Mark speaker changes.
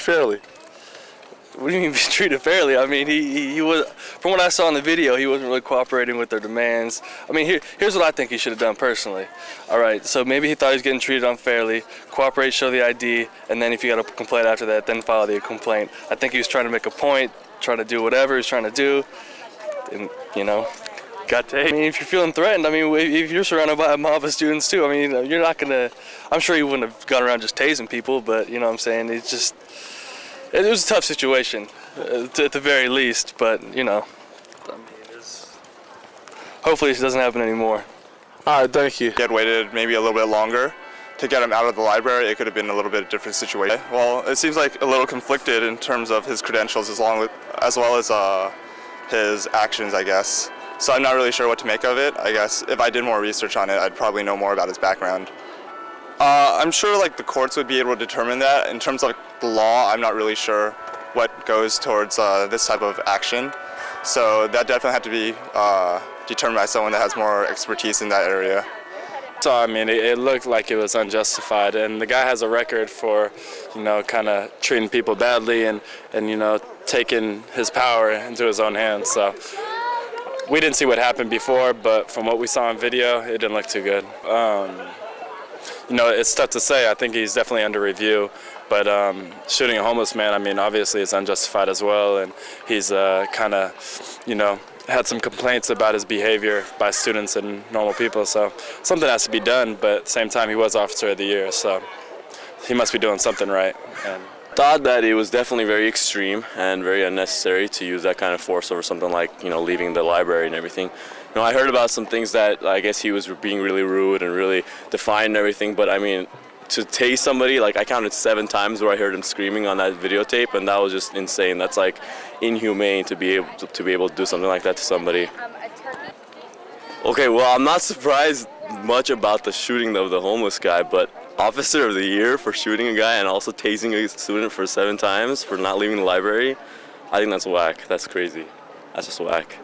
Speaker 1: Fairly.
Speaker 2: What do you mean be treated fairly? I mean, he was, from what I saw in the video, he wasn't really cooperating with their demands. I mean, here's what I think he should have done personally. All right, so maybe he thought he was getting treated unfairly. Cooperate, show the ID, and then if you got a complaint after that, then file the complaint. I think he was trying to make a point, trying to do whatever he was trying to do, and, you know, got tased. I mean, if you're feeling threatened, I mean, if you're surrounded by a mob of students too, I mean, you're not gonna, I'm sure he wouldn't have gone around just tasing people, but, you know what I'm saying, it's just, it was a tough situation, at the very least, but, you know, I mean, hopefully it doesn't happen anymore.
Speaker 1: All right, thank you.
Speaker 3: Had waited maybe a little bit longer to get him out of the library, it could have been a little bit different situation. Well, it seems like a little conflicted in terms of his credentials as well as his actions, I guess. So I'm not really sure what to make of it. I guess if I did more research on it, I'd probably know more about his background. I'm sure like the courts would be able to determine that. In terms of the law, I'm not really sure what goes towards this type of action. So that definitely had to be determined by someone that has more expertise in that area.
Speaker 4: So I mean, it looked like it was unjustified, and the guy has a record for, you know, kind of treating people badly and you know, taking his power into his own hands. So we didn't see what happened before, but from what we saw on video, it didn't look too good. You know, it's tough to say. I think he's definitely under review, but shooting a homeless man, I mean, obviously it's unjustified as well, and he's kind of, you know, had some complaints about his behavior by students and normal people, so something has to be done, but at the same time, he was Officer of the Year, so he must be doing something right. And
Speaker 5: thought that it was definitely very extreme and very unnecessary to use that kind of force over something like, you know, leaving the library and everything. You know, I heard about some things that I guess he was being really rude and really defiant and everything, but I mean, to tase somebody, like I counted 7 times where I heard him screaming on that videotape, and that was just insane. That's like inhumane to be able to do something like that to somebody. Okay, well, I'm not surprised much about the shooting of the homeless guy, but Officer of the Year for shooting a guy and also tasing a student for 7 times for not leaving the library, I think that's whack. That's crazy. That's just whack.